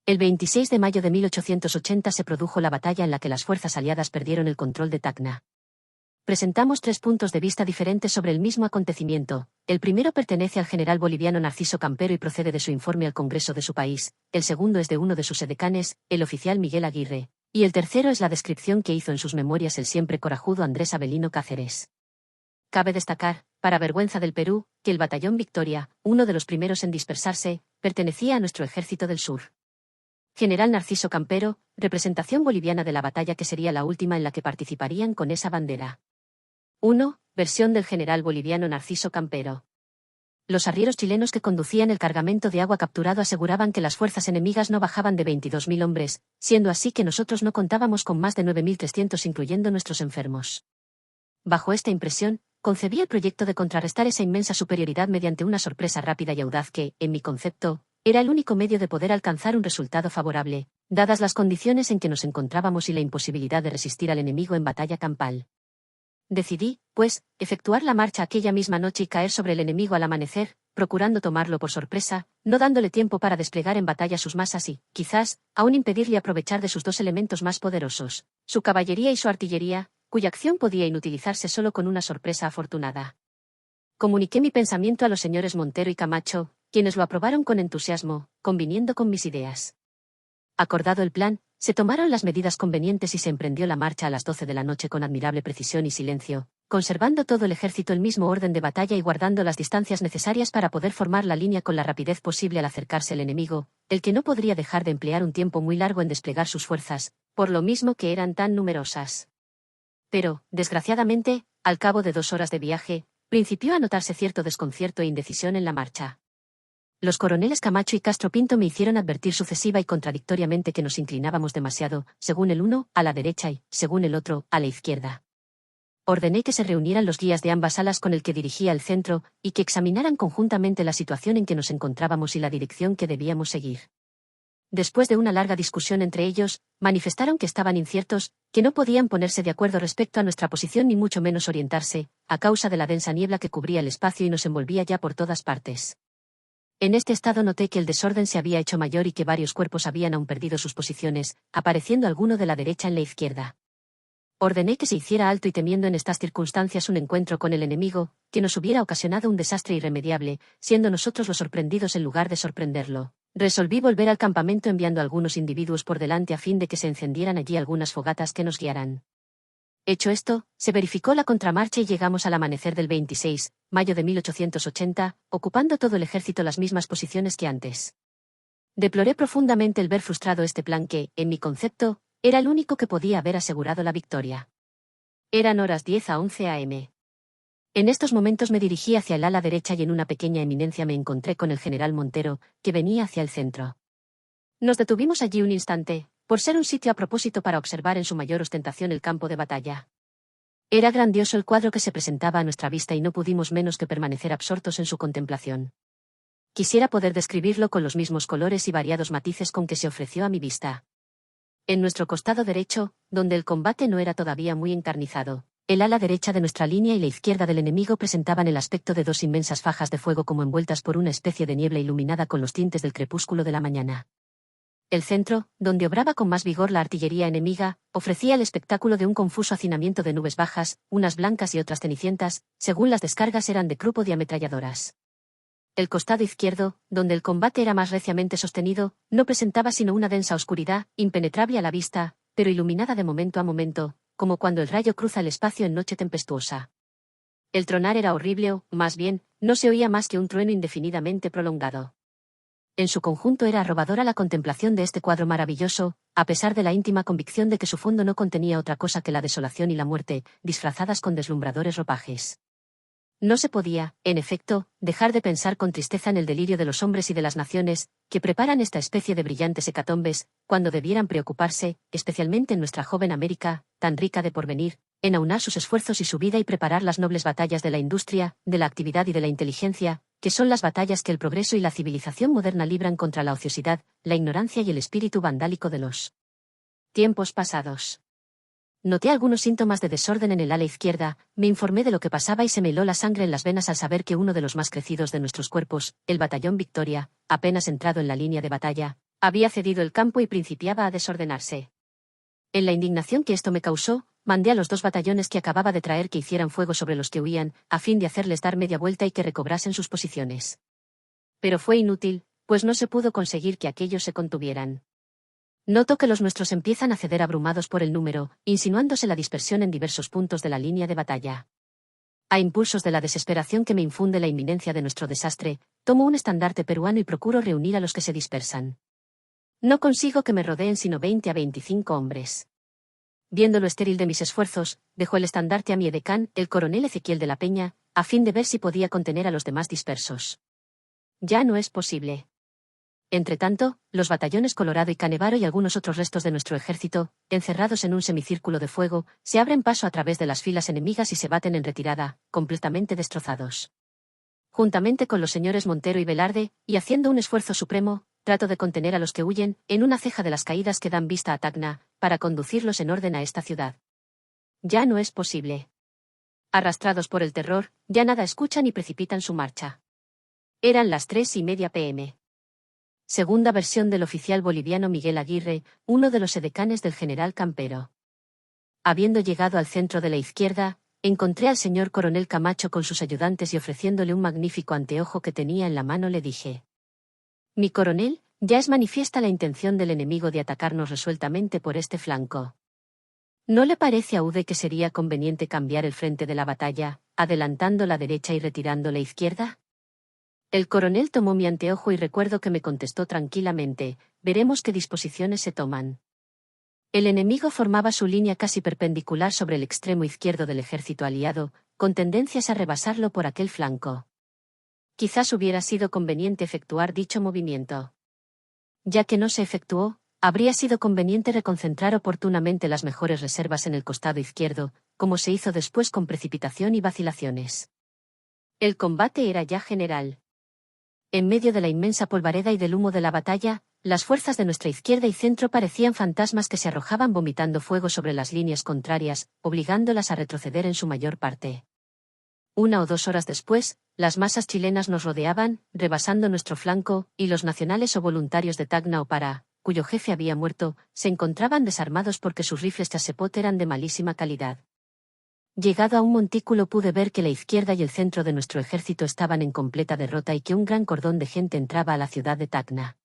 El 26 de mayo de 1880 se produjo la batalla en la que las fuerzas aliadas perdieron el control de Tacna. Presentamos 3 puntos de vista diferentes sobre el mismo acontecimiento. El primero pertenece al general boliviano Narciso Campero y procede de su informe al Congreso de su país, el segundo es de uno de sus edecanes, el oficial Miguel Aguirre, y el tercero es la descripción que hizo en sus memorias el siempre corajudo Andrés Avelino Cáceres. Cabe destacar, para vergüenza del Perú, que el batallón Victoria, uno de los primeros en dispersarse, pertenecía a nuestro ejército del sur. General Narciso Campero, representación boliviana de la batalla que sería la última en la que participarían con esa bandera. 1. Versión del general boliviano Narciso Campero. Los arrieros chilenos que conducían el cargamento de agua capturado aseguraban que las fuerzas enemigas no bajaban de 22.000 hombres, siendo así que nosotros no contábamos con más de 9.300 incluyendo nuestros enfermos. Bajo esta impresión, concebí el proyecto de contrarrestar esa inmensa superioridad mediante una sorpresa rápida y audaz que, en mi concepto, era el único medio de poder alcanzar un resultado favorable, dadas las condiciones en que nos encontrábamos y la imposibilidad de resistir al enemigo en batalla campal. Decidí, pues, efectuar la marcha aquella misma noche y caer sobre el enemigo al amanecer, procurando tomarlo por sorpresa, no dándole tiempo para desplegar en batalla sus masas y, quizás, aún impedirle aprovechar de sus 2 elementos más poderosos, su caballería y su artillería, cuya acción podía inutilizarse solo con una sorpresa afortunada. Comuniqué mi pensamiento a los señores Montero y Camacho, quienes lo aprobaron con entusiasmo, conviniendo con mis ideas. Acordado el plan, se tomaron las medidas convenientes y se emprendió la marcha a las 12 de la noche con admirable precisión y silencio, conservando todo el ejército el mismo orden de batalla y guardando las distancias necesarias para poder formar la línea con la rapidez posible al acercarse el enemigo, el que no podría dejar de emplear un tiempo muy largo en desplegar sus fuerzas, por lo mismo que eran tan numerosas. Pero, desgraciadamente, al cabo de 2 horas de viaje, principió a notarse cierto desconcierto e indecisión en la marcha. Los coroneles Camacho y Castro Pinto me hicieron advertir sucesiva y contradictoriamente que nos inclinábamos demasiado, según el uno, a la derecha y, según el otro, a la izquierda. Ordené que se reunieran los guías de ambas alas con el que dirigía el centro, y que examinaran conjuntamente la situación en que nos encontrábamos y la dirección que debíamos seguir. Después de una larga discusión entre ellos, manifestaron que estaban inciertos, que no podían ponerse de acuerdo respecto a nuestra posición ni mucho menos orientarse, a causa de la densa niebla que cubría el espacio y nos envolvía ya por todas partes. En este estado noté que el desorden se había hecho mayor y que varios cuerpos habían aún perdido sus posiciones, apareciendo alguno de la derecha en la izquierda. Ordené que se hiciera alto y temiendo en estas circunstancias un encuentro con el enemigo, que nos hubiera ocasionado un desastre irremediable, siendo nosotros los sorprendidos en lugar de sorprenderlo. Resolví volver al campamento enviando algunos individuos por delante a fin de que se encendieran allí algunas fogatas que nos guiaran. Hecho esto, se verificó la contramarcha y llegamos al amanecer del 26, mayo de 1880, ocupando todo el ejército las mismas posiciones que antes. Deploré profundamente el ver frustrado este plan que, en mi concepto, era el único que podía haber asegurado la victoria. Eran horas 10 a 11 a.m. En estos momentos me dirigí hacia el ala derecha y en una pequeña eminencia me encontré con el general Montero, que venía hacia el centro. Nos detuvimos allí un instante, por ser un sitio a propósito para observar en su mayor ostentación el campo de batalla. Era grandioso el cuadro que se presentaba a nuestra vista y no pudimos menos que permanecer absortos en su contemplación. Quisiera poder describirlo con los mismos colores y variados matices con que se ofreció a mi vista. En nuestro costado derecho, donde el combate no era todavía muy encarnizado, el ala derecha de nuestra línea y la izquierda del enemigo presentaban el aspecto de 2 inmensas fajas de fuego como envueltas por una especie de niebla iluminada con los tintes del crepúsculo de la mañana. El centro, donde obraba con más vigor la artillería enemiga, ofrecía el espectáculo de un confuso hacinamiento de nubes bajas, unas blancas y otras cenicientas, según las descargas eran de crupo de ametralladoras. El costado izquierdo, donde el combate era más reciamente sostenido, no presentaba sino una densa oscuridad, impenetrable a la vista, pero iluminada de momento a momento, como cuando el rayo cruza el espacio en noche tempestuosa. El tronar era horrible o, más bien, no se oía más que un trueno indefinidamente prolongado. En su conjunto era arrobadora la contemplación de este cuadro maravilloso, a pesar de la íntima convicción de que su fondo no contenía otra cosa que la desolación y la muerte, disfrazadas con deslumbradores ropajes. No se podía, en efecto, dejar de pensar con tristeza en el delirio de los hombres y de las naciones, que preparan esta especie de brillantes hecatombes, cuando debieran preocuparse, especialmente en nuestra joven América, tan rica de porvenir, en aunar sus esfuerzos y su vida y preparar las nobles batallas de la industria, de la actividad y de la inteligencia, que son las batallas que el progreso y la civilización moderna libran contra la ociosidad, la ignorancia y el espíritu vandálico de los tiempos pasados. Noté algunos síntomas de desorden en el ala izquierda, me informé de lo que pasaba y se me heló la sangre en las venas al saber que uno de los más crecidos de nuestros cuerpos, el batallón Victoria, apenas entrado en la línea de batalla, Había cedido el campo y principiaba a desordenarse. En la indignación que esto me causó, mandé a los 2 batallones que acababa de traer que hicieran fuego sobre los que huían, a fin de hacerles dar media vuelta y que recobrasen sus posiciones. Pero fue inútil, pues no se pudo conseguir que aquellos se contuvieran. Noto que los nuestros empiezan a ceder abrumados por el número, insinuándose la dispersión en diversos puntos de la línea de batalla. A impulsos de la desesperación que me infunde la inminencia de nuestro desastre, tomo un estandarte peruano y procuro reunir a los que se dispersan. No consigo que me rodeen sino 20 a 25 hombres. Viendo lo estéril de mis esfuerzos, dejó el estandarte a mi edecán, el coronel Ezequiel de la Peña, a fin de ver si podía contener a los demás dispersos. Ya no es posible. Entretanto, los batallones Colorado y Canevaro y algunos otros restos de nuestro ejército, encerrados en un semicírculo de fuego, se abren paso a través de las filas enemigas y se baten en retirada, completamente destrozados. Juntamente con los señores Montero y Velarde, y haciendo un esfuerzo supremo, trato de contener a los que huyen, en una ceja de las caídas que dan vista a Tacna, para conducirlos en orden a esta ciudad. Ya no es posible. Arrastrados por el terror, ya nada escuchan y precipitan su marcha. Eran las 3:30 p.m. Segunda versión del oficial boliviano Miguel Aguirre, uno de los edecanes del general Campero. Habiendo llegado al centro de la izquierda, encontré al señor coronel Camacho con sus ayudantes y ofreciéndole un magnífico anteojo que tenía en la mano le dije: «Mi coronel, ya es manifiesta la intención del enemigo de atacarnos resueltamente por este flanco. ¿No le parece a Ude que sería conveniente cambiar el frente de la batalla, adelantando la derecha y retirando la izquierda?» El coronel tomó mi anteojo y recuerdo que me contestó tranquilamente: «Veremos qué disposiciones se toman». El enemigo formaba su línea casi perpendicular sobre el extremo izquierdo del ejército aliado, con tendencias a rebasarlo por aquel flanco. Quizás hubiera sido conveniente efectuar dicho movimiento. Ya que no se efectuó, habría sido conveniente reconcentrar oportunamente las mejores reservas en el costado izquierdo, como se hizo después con precipitación y vacilaciones. El combate era ya general. En medio de la inmensa polvareda y del humo de la batalla, las fuerzas de nuestra izquierda y centro parecían fantasmas que se arrojaban vomitando fuego sobre las líneas contrarias, obligándolas a retroceder en su mayor parte. 1 o 2 horas después, las masas chilenas nos rodeaban, rebasando nuestro flanco, y los nacionales o voluntarios de Tacna o Pará, cuyo jefe había muerto, se encontraban desarmados porque sus rifles Chassepot eran de malísima calidad. Llegado a un montículo pude ver que la izquierda y el centro de nuestro ejército estaban en completa derrota y que un gran cordón de gente entraba a la ciudad de Tacna.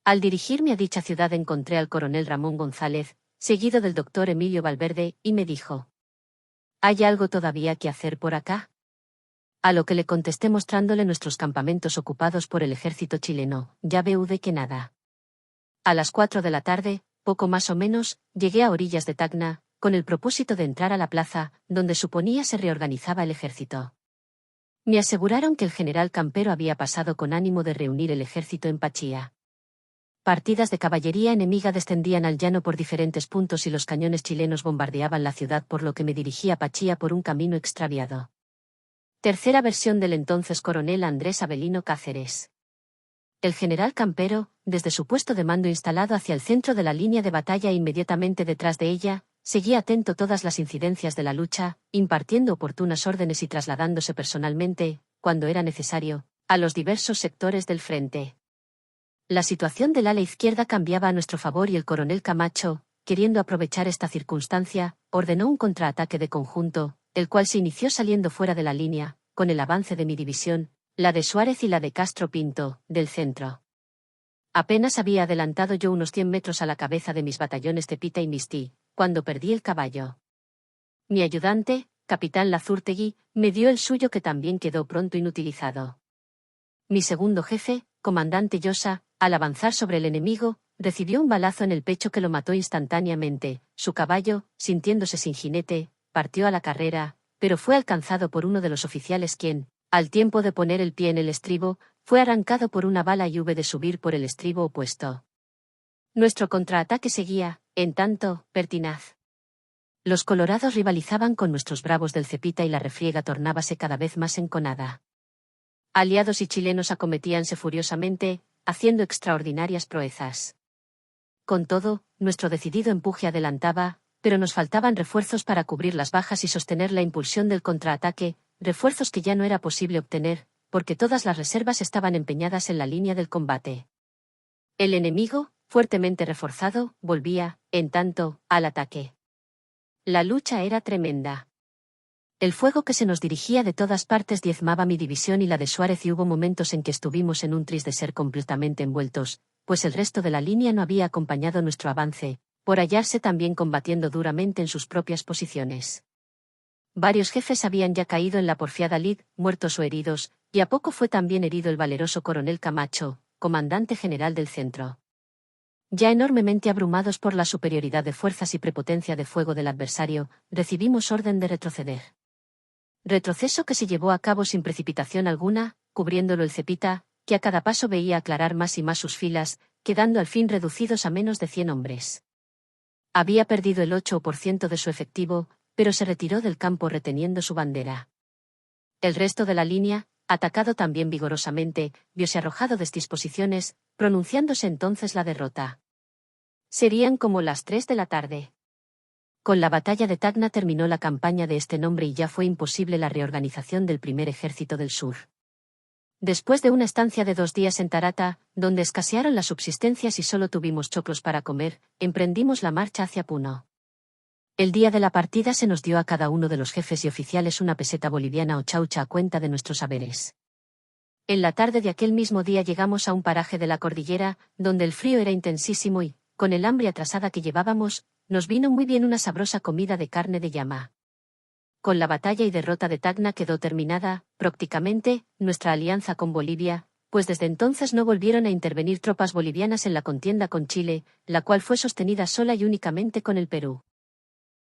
Al dirigirme a dicha ciudad encontré al coronel Ramón González, seguido del doctor Emilio Valverde, y me dijo: «¿Hay algo todavía que hacer por acá?». A lo que le contesté mostrándole nuestros campamentos ocupados por el ejército chileno: «Ya ve de que nada». A las 4 de la tarde, poco más o menos, llegué a orillas de Tacna, con el propósito de entrar a la plaza, donde suponía se reorganizaba el ejército. Me aseguraron que el general Campero había pasado con ánimo de reunir el ejército en Pachía. Partidas de caballería enemiga descendían al llano por diferentes puntos y los cañones chilenos bombardeaban la ciudad, por lo que me dirigí a Pachía por un camino extraviado. Tercera versión del entonces coronel Andrés Avelino Cáceres. El general Campero, desde su puesto de mando instalado hacia el centro de la línea de batalla e inmediatamente detrás de ella, seguía atento todas las incidencias de la lucha, impartiendo oportunas órdenes y trasladándose personalmente, cuando era necesario, a los diversos sectores del frente. La situación del ala izquierda cambiaba a nuestro favor y el coronel Camacho, queriendo aprovechar esta circunstancia, ordenó un contraataque de conjunto, el cual se inició saliendo fuera de la línea, con el avance de mi división, la de Suárez y la de Castro Pinto, del centro. Apenas había adelantado yo unos 100 metros a la cabeza de mis batallones de Pita y Mistí, cuando perdí el caballo. Mi ayudante, capitán Lazurtegui, me dio el suyo, que también quedó pronto inutilizado. Mi segundo jefe, comandante Llosa, al avanzar sobre el enemigo, recibió un balazo en el pecho que lo mató instantáneamente. Su caballo, sintiéndose sin jinete, partió a la carrera, pero fue alcanzado por uno de los oficiales quien, al tiempo de poner el pie en el estribo, fue arrancado por una bala y hube de subir por el estribo opuesto. Nuestro contraataque seguía, en tanto, pertinaz. Los colorados rivalizaban con nuestros bravos del Cepita y la refriega tornábase cada vez más enconada. Aliados y chilenos acometíanse furiosamente, haciendo extraordinarias proezas. Con todo, nuestro decidido empuje adelantaba, pero nos faltaban refuerzos para cubrir las bajas y sostener la impulsión del contraataque, refuerzos que ya no era posible obtener, porque todas las reservas estaban empeñadas en la línea del combate. El enemigo, fuertemente reforzado, volvía, en tanto, al ataque. La lucha era tremenda. El fuego que se nos dirigía de todas partes diezmaba mi división y la de Suárez, y hubo momentos en que estuvimos en un tris de ser completamente envueltos, pues el resto de la línea no había acompañado nuestro avance, por hallarse también combatiendo duramente en sus propias posiciones. Varios jefes habían ya caído en la porfiada lid, muertos o heridos, y a poco fue también herido el valeroso coronel Camacho, comandante general del centro. Ya enormemente abrumados por la superioridad de fuerzas y prepotencia de fuego del adversario, recibimos orden de retroceder. Retroceso que se llevó a cabo sin precipitación alguna, cubriéndolo el cepita, que a cada paso veía aclarar más y más sus filas, quedando al fin reducidos a menos de 100 hombres. Había perdido el 8% de su efectivo, pero se retiró del campo reteniendo su bandera. El resto de la línea, atacado también vigorosamente, viose arrojado de disposiciones, pronunciándose entonces la derrota. Serían como las 3 de la tarde. Con la batalla de Tacna terminó la campaña de este nombre y ya fue imposible la reorganización del primer ejército del sur. Después de una estancia de 2 días en Tarata, donde escasearon las subsistencias y solo tuvimos choclos para comer, emprendimos la marcha hacia Puno. El día de la partida se nos dio a cada uno de los jefes y oficiales una peseta boliviana o chaucha a cuenta de nuestros haberes. En la tarde de aquel mismo día llegamos a un paraje de la cordillera, donde el frío era intensísimo y, con el hambre atrasada que llevábamos, nos vino muy bien una sabrosa comida de carne de llama. Con la batalla y derrota de Tacna quedó terminada, prácticamente, nuestra alianza con Bolivia, pues desde entonces no volvieron a intervenir tropas bolivianas en la contienda con Chile, la cual fue sostenida sola y únicamente con el Perú.